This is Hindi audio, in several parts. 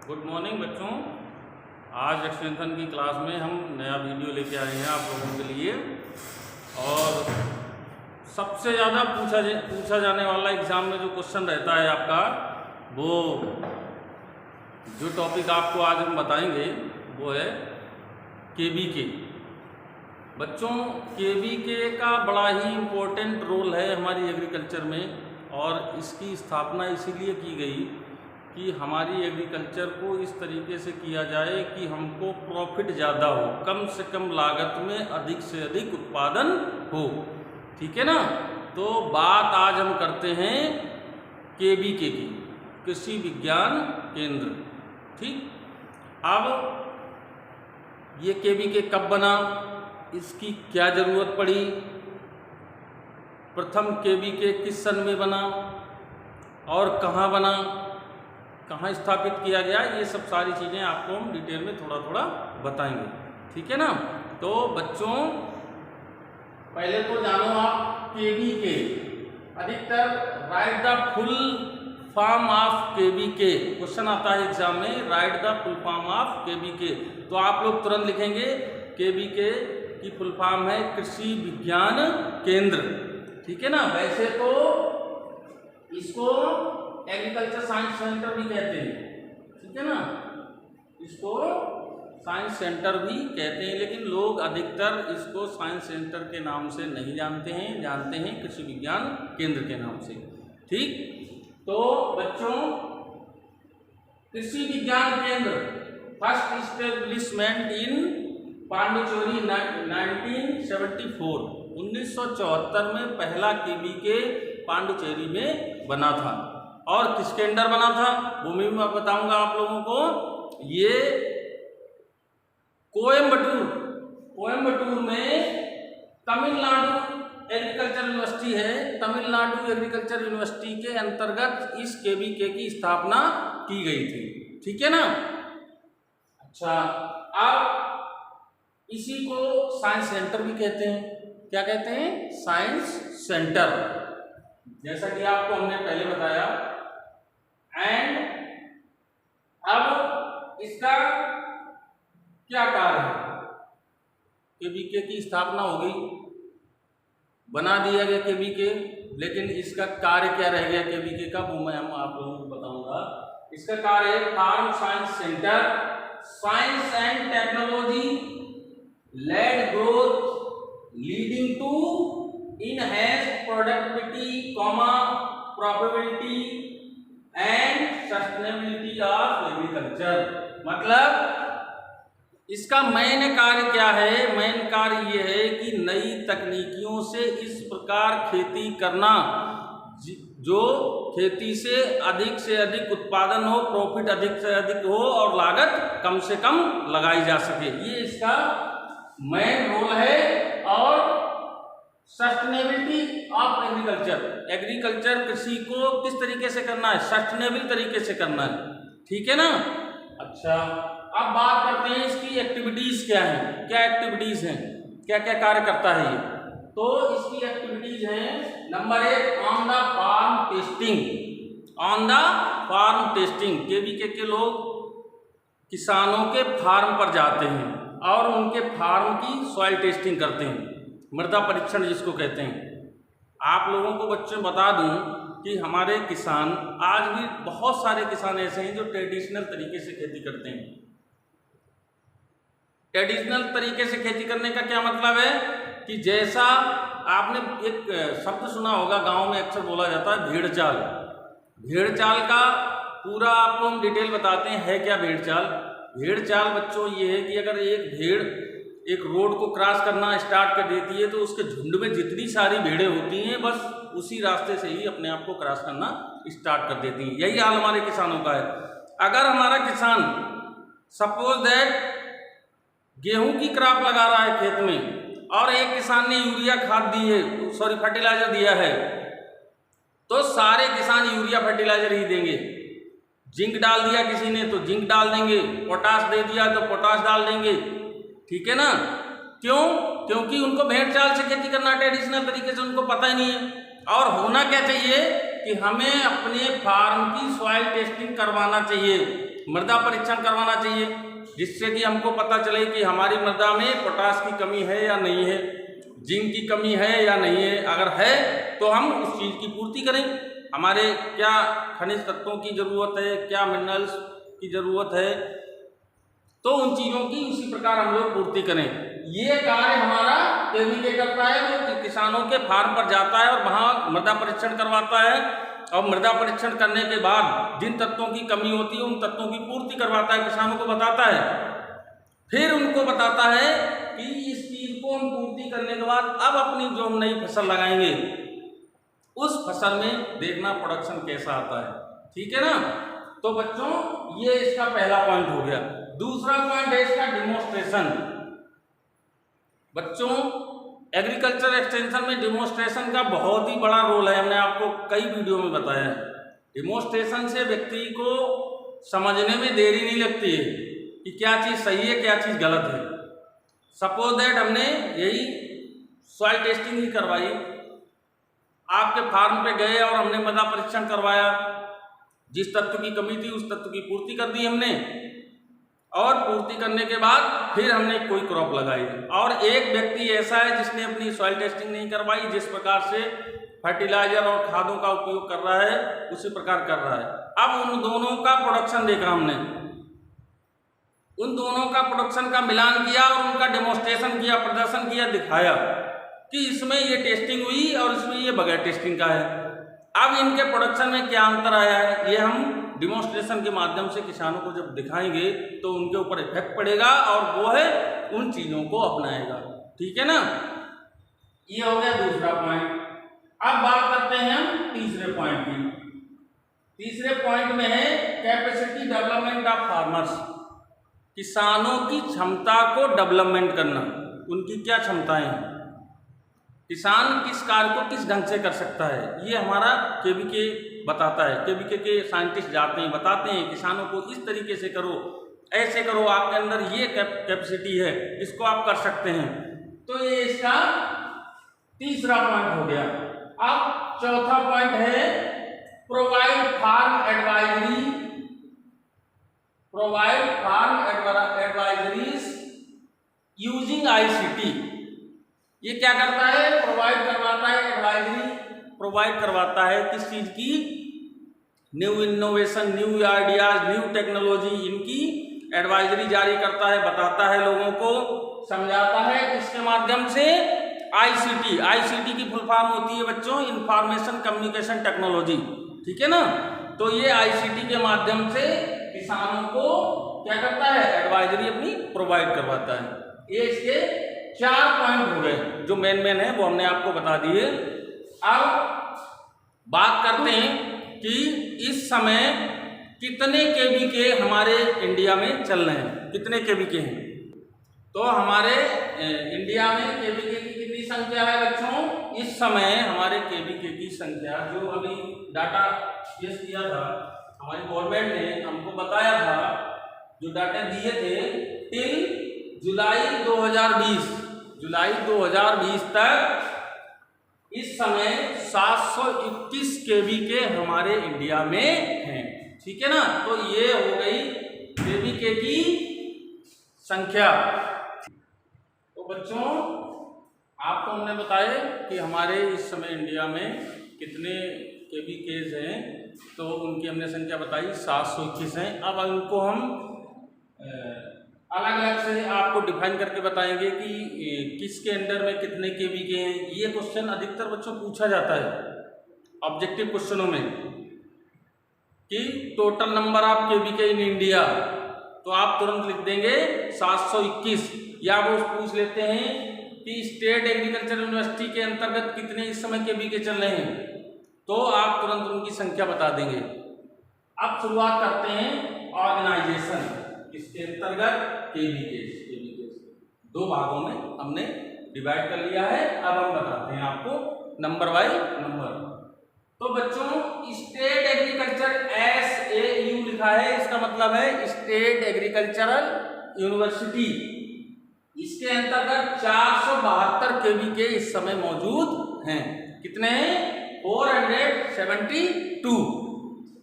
गुड मॉर्निंग बच्चों। आज एक्सटेंशन की क्लास में हम नया वीडियो लेके आए हैं आप लोगों के लिए। और सबसे ज़्यादा पूछा जाने वाला एग्ज़ाम में जो क्वेश्चन रहता है आपका, वो जो टॉपिक आपको आज हम बताएंगे वो है केवीके। बच्चों, केवीके का बड़ा ही इम्पोर्टेंट रोल है हमारी एग्रीकल्चर में, और इसकी स्थापना इसीलिए की गई कि हमारी एग्रीकल्चर को इस तरीके से किया जाए कि हमको प्रॉफिट ज़्यादा हो, कम से कम लागत में अधिक से अधिक उत्पादन हो। ठीक है ना। तो बात आज हम करते हैं केवीके की, कृषि विज्ञान केंद्र। ठीक, अब ये केवीके कब बना, इसकी क्या ज़रूरत पड़ी, प्रथम केवीके किस सन में बना और कहाँ बना, कहाँ स्थापित किया गया, ये सब सारी चीज़ें आपको हम डिटेल में थोड़ा थोड़ा बताएंगे। ठीक है ना। तो बच्चों, पहले तो जानो आप केवीके। अधिकतर right the full form of KVK question आता है एग्जाम में, right the full form of KVK. तो आप लोग तुरंत लिखेंगे केवीके की फुल फॉर्म है कृषि विज्ञान केंद्र। ठीक है ना। वैसे तो इसको एग्रीकल्चर साइंस सेंटर भी कहते हैं। ठीक है ना, इसको साइंस सेंटर भी कहते हैं, लेकिन लोग अधिकतर इसको साइंस सेंटर के नाम से नहीं जानते हैं, जानते हैं कृषि विज्ञान केंद्र के नाम से। ठीक, तो बच्चों, कृषि विज्ञान केंद्र फर्स्ट इस्टेब्लिशमेंट इन पांडिचेरी 1974, 1974 में पहला केवीके पांडिचेरी में बना था। और किसके अंडर बना था वो मैं बताऊंगा आप लोगों को। ये कोयम्बटूर में तमिलनाडु एग्रीकल्चर यूनिवर्सिटी है, तमिलनाडु एग्रीकल्चर यूनिवर्सिटी के अंतर्गत इस केवीके की स्थापना की गई थी। ठीक है ना। अच्छा, अब इसी को साइंस सेंटर भी कहते हैं। क्या कहते हैं? साइंस सेंटर, जैसा कि आपको हमने पहले बताया। एंड अब इसका क्या कार्य है? केवीके की स्थापना हो गई, बना दिया गया केवीके, लेकिन इसका कार्य क्या रह गया केवीके का, वो मैं आप लोगों को बताऊंगा। इसका कार्य है farm science centre, science and technology led growth leading to enhanced productivity, profitability and sustainability of agriculture. मतलब इसका मेन कार्य क्या है? मेन कार्य ये है कि नई तकनीकियों से इस प्रकार खेती करना जो खेती से अधिक उत्पादन हो, प्रॉफिट अधिक से अधिक हो और लागत कम से कम लगाई जा सके। ये इसका मेन रोल है। और सस्टेनेबिलिटी ऑफ एग्रीकल्चर, एग्रीकल्चर कृषि को किस तरीके से करना है? सस्टेनेबल तरीके से करना है। ठीक है ना। अच्छा, अब बात करते हैं इसकी एक्टिविटीज क्या हैं। क्या एक्टिविटीज हैं, क्या क्या कार्य करता है ये? तो इसकी एक्टिविटीज हैं, number 1 on the farm testing. On the farm testing, KVK के लोग किसानों के फार्म पर जाते हैं और उनके फार्म की सॉइल टेस्टिंग करते हैं, मृदा परीक्षण जिसको कहते हैं। आप लोगों को बच्चों बता दूं कि हमारे किसान, आज भी बहुत सारे किसान ऐसे हैं जो ट्रेडिशनल तरीके से खेती करते हैं। ट्रेडिशनल तरीके से खेती करने का क्या मतलब है कि जैसा आपने एक शब्द सुना होगा, गांव में अक्सर बोला जाता है भेड़ चाल। भेड़ चाल का पूरा आपको हम डिटेल बताते हैं, है क्या भेड़ चाल। भेड़ चाल बच्चों ये है कि अगर एक भेड़ एक रोड को क्रॉस करना स्टार्ट कर देती है तो उसके झुंड में जितनी सारी भेड़ें होती हैं बस उसी रास्ते से ही अपने आप को क्रॉस करना स्टार्ट कर देती हैं। यही हाल हमारे किसानों का है। अगर हमारा किसान सपोज दैट गेहूं की क्रॉप लगा रहा है खेत में और एक किसान ने यूरिया खाद दी है, फर्टिलाइजर दिया है, तो सारे किसान यूरिया फर्टिलाइजर ही देंगे। जिंक डाल दिया किसी ने तो जिंक डाल देंगे, पोटाश दे दिया तो पोटाश डाल देंगे। ठीक है ना। क्यों? क्योंकि उनको भेड़ चाल से खेती करना, ट्रेडिशनल तरीके से उनको पता ही नहीं है। और होना क्या चाहिए कि हमें अपने फार्म की सॉइल टेस्टिंग करवाना चाहिए। मृदा परीक्षण करवाना चाहिए, जिससे कि हमको पता चले कि हमारी मृदा में पोटाश की कमी है या नहीं है, जिंक की कमी है या नहीं है। अगर है तो हम उस चीज़ की पूर्ति करें। हमारे क्या खनिज तत्वों की ज़रूरत है, क्या मिनरल्स की ज़रूरत है, तो उन चीज़ों की उसी प्रकार हम लोग पूर्ति करें। ये कार्य हमारा केवीके करता है, वो किसानों के फार्म पर जाता है और वहाँ मृदा परीक्षण करवाता है, और मृदा परीक्षण करने के बाद जिन तत्वों की कमी होती है उन तत्वों की पूर्ति करवाता है, किसानों को बताता है। फिर उनको बताता है कि इस चीज़ को हम पूर्ति करने के बाद अब अपनी जो हम नई फसल लगाएंगे उस फसल में देखना प्रोडक्शन कैसा आता है। ठीक है ना। तो बच्चों ये इसका पहला पॉइंट हो गया। दूसरा पॉइंट है इसका डिमोन्स्ट्रेशन। बच्चों एग्रीकल्चर एक्सटेंशन में डिमोन्स्ट्रेशन का बहुत ही बड़ा रोल है, हमने आपको कई वीडियो में बताया है। डिमोन्स्ट्रेशन से व्यक्ति को समझने में देरी नहीं लगती है कि क्या चीज़ सही है क्या चीज़ गलत है। सपोज दैट हमने यही सॉइल टेस्टिंग ही करवाई, आपके फार्म पे गए और हमने मृदा परीक्षण करवाया, जिस तत्व की कमी थी उस तत्व की पूर्ति कर दी हमने, और पूर्ति करने के बाद फिर हमने कोई क्रॉप लगाई। और एक व्यक्ति ऐसा है जिसने अपनी सॉइल टेस्टिंग नहीं करवाई, जिस प्रकार से फर्टिलाइजर और खादों का उपयोग कर रहा है उसी प्रकार कर रहा है। अब उन दोनों का प्रोडक्शन देखा हमने, उन दोनों का प्रोडक्शन का मिलान किया और उनका डेमोन्स्ट्रेशन किया, प्रदर्शन किया, दिखाया कि इसमें ये टेस्टिंग हुई और इसमें ये बगैर टेस्टिंग का है। अब इनके प्रोडक्शन में क्या अंतर आया है ये हम डिमोन्स्ट्रेशन के माध्यम से किसानों को जब दिखाएंगे तो उनके ऊपर इफेक्ट पड़ेगा और वो है उन चीज़ों को अपनाएगा। ठीक है ना। ये हो गया दूसरा पॉइंट। अब बात करते हैं हम तीसरे पॉइंट की। तीसरे पॉइंट में है कैपेसिटी डेवलपमेंट ऑफ फार्मर्स। किसानों की क्षमता को डेवलपमेंट करना, उनकी क्या क्षमताएं हैं, किसान किस कार्य को किस ढंग से कर सकता है, ये हमारा केवीके बताता है। केवीके के साइंटिस्ट जाते हैं, बताते हैं किसानों को इस तरीके से करो, ऐसे करो, आपके अंदर ये कैपेसिटी है, इसको आप कर सकते हैं। तो ये इसका तीसरा पॉइंट हो गया। अब चौथा पॉइंट है provide farm advisory, provide farm advisories using ICT। ये क्या करता है, प्रोवाइड करवाता है एडवाइजरी, प्रोवाइड करवाता है किस चीज़ की, new innovation, new ideas, new technology, इनकी एडवाइजरी जारी करता है, बताता है, लोगों को समझाता है। किसके माध्यम से, ICT की फुल फॉर्म होती है बच्चों इंफॉर्मेशन कम्युनिकेशन टेक्नोलॉजी। ठीक है ना। तो ये ICT के माध्यम से किसानों को क्या करता है, एडवाइजरी अपनी प्रोवाइड करवाता है। ये इसके 4 पॉइंट हो गए जो मेन है, वो हमने आपको बता दिए। अब बात करते हैं कि इस समय कितने केवीके हमारे इंडिया में चल रहे हैं, कितने केवीके हैं। तो हमारे इंडिया में केवीके की कितनी संख्या है बच्चों, इस समय हमारे केवीके की संख्या, जो अभी डाटा पेश किया था हमारी गवर्नमेंट ने हमको बताया था, जो डाटा दिए थे टिल जुलाई 2020 तक इस समय 721 केवीके हमारे इंडिया में हैं। ठीक है ना। तो ये हो गई केवीके की संख्या। तो बच्चों आपको हमने बताया कि हमारे इस समय इंडिया में कितने केवीकेज हैं, तो उनकी हमने संख्या बताई 721 हैं। अब उनको हम अलग अलग से आपको डिफाइन करके बताएंगे कि किसके अंडर में कितने केवीके हैं। ये क्वेश्चन अधिकतर बच्चों पूछा जाता है ऑब्जेक्टिव क्वेश्चनों में कि total number of KVK in India, तो आप तुरंत लिख देंगे 721। या वो पूछ लेते हैं कि स्टेट एग्रीकल्चर यूनिवर्सिटी के अंतर्गत कितने इस समय केवीके चल रहे हैं, तो आप तुरंत उनकी संख्या बता देंगे। अब शुरुआत करते हैं ऑर्गेनाइजेशन, इसके अंतर्गत केवीके 2 भागों में हमने डिवाइड कर लिया है। अब हम बताते हैं आपको नंबर बाय नंबर। तो बच्चों स्टेट एग्रीकल्चर SAU लिखा है, इसका मतलब है स्टेट एग्रीकल्चरल यूनिवर्सिटी। इसके अंतर्गत 472 केवीके इस समय मौजूद हैं। कितने हैं, 472।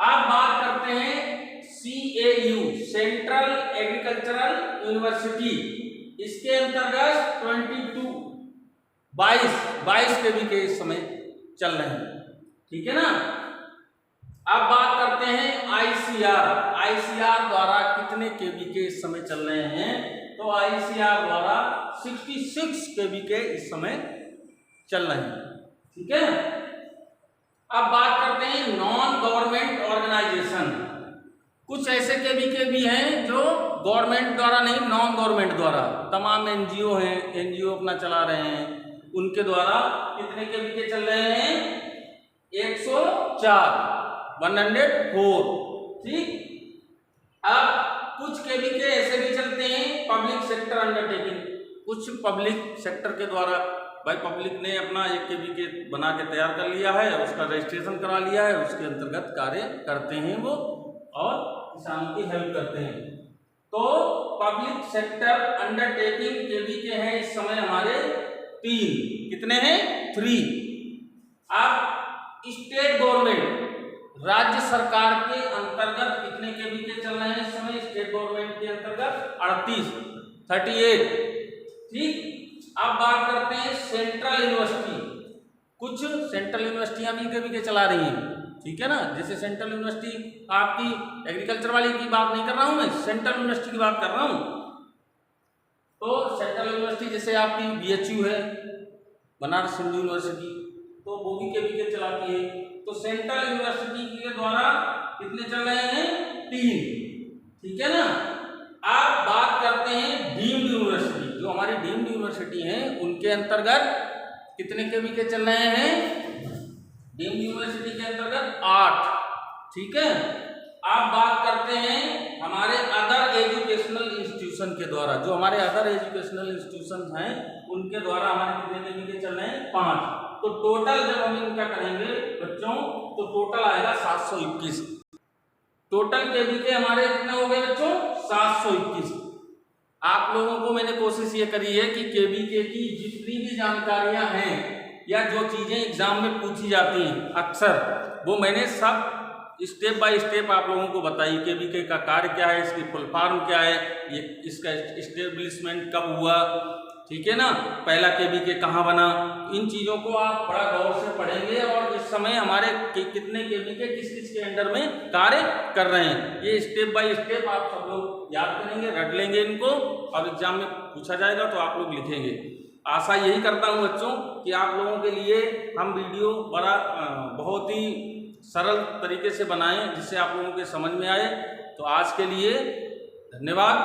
अब बात करते हैं CAU सेंट्रल एग्रीकल्चरल यूनिवर्सिटी, इसके अंतर्गत 22 केवी के इस समय चल रहे हैं। ठीक है ना। अब बात करते हैं ICR द्वारा कितने केवी के इस समय चल रहे हैं। तो ICR द्वारा 66 केवी के इस समय चल रहे हैं। ठीक है। अब बात करते हैं नॉन गवर्नमेंट ऑर्गेनाइजेशन। कुछ ऐसे केवी के भी हैं जो गवर्नमेंट द्वारा नहीं, नॉन गवर्नमेंट द्वारा, तमाम NGO हैं, NGO अपना चला रहे हैं, उनके द्वारा कितने केवी के चल रहे हैं? 104। ठीक। अब कुछ केवी के ऐसे भी चलते हैं पब्लिक सेक्टर अंडरटेकिंग, कुछ पब्लिक सेक्टर के द्वारा, भाई पब्लिक ने अपना एक केवी के बना के तैयार कर लिया है, उसका रजिस्ट्रेशन करा लिया है, उसके अंतर्गत कार्य करते हैं वो और किसानों की हेल्प करते हैं। तो पब्लिक सेक्टर अंडरटेकिंग केवी के हैं इस समय हमारे 3। कितने हैं? 3। अब स्टेट गवर्नमेंट, राज्य सरकार के अंतर्गत कितने केवी के चल रहे हैं इस समय? स्टेट गवर्नमेंट के अंतर्गत 38। ठीक। अब बात करते हैं सेंट्रल यूनिवर्सिटी। कुछ सेंट्रल यूनिवर्सिटियां भी केवी के चला रही हैं। ठीक है ना। जैसे सेंट्रल यूनिवर्सिटी, आपकी एग्रीकल्चर वाली की बात नहीं कर रहा हूं मैं, सेंट्रल यूनिवर्सिटी की बात कर रहा हूं। तो सेंट्रल यूनिवर्सिटी जैसे आपकी BHU है, बनारस हिंदू यूनिवर्सिटी, तो वो भी केवी के चलाती है। तो सेंट्रल यूनिवर्सिटी के द्वारा कितने चल रहे हैं? 3। ठीक है ना। अब बात करते हैं डीम्ड यूनिवर्सिटी। जो हमारी डीम्ड यूनिवर्सिटी हैं उनके अंतर्गत कितने केवी के चल रहे हैं? डीम्ड यूनिवर्सिटी के अंतर्गत 8। ठीक है। अब बात करते हैं हमारे अदर एजुकेशनल इंस्टीट्यूशन के द्वारा, जो हमारे अदर एजुकेशनल इंस्टीट्यूशन हैं उनके द्वारा हमारे कितने केवी के चल रहे हैं? 5। तो टोटल जब हम इनका करेंगे बच्चों, तो टोटल आएगा 721। टोटल केवी के हमारे कितने हो गए बच्चों? 721। आप लोगों को मैंने कोशिश ये करी है कि केवी के की जितनी भी जानकारियां हैं या जो चीजें एग्जाम में पूछी जाती हैं अक्सर, वो मैंने सब स्टेप बाय स्टेप आप लोगों को बताई। केवी के का कार्य क्या है, इसकी फुल फॉर्म क्या है, ये इसका एस्टेब्लिशमेंट कब हुआ, ठीक है ना, पहला केवी के कहाँ बना, इन चीज़ों को आप बड़ा गौर से पढ़ेंगे और इस समय हमारे कितने केवी के किस किस के अंडर में कार्य कर रहे हैं, ये स्टेप बाय स्टेप आप सब लोग याद करेंगे, रट लेंगे इनको, अब एग्जाम में पूछा जाएगा तो आप लोग लिखेंगे। आशा यही करता हूँ बच्चों कि आप लोगों के लिए हम वीडियो बहुत ही सरल तरीके से बनाएं जिससे आप लोगों के समझ में आए। तो आज के लिए धन्यवाद।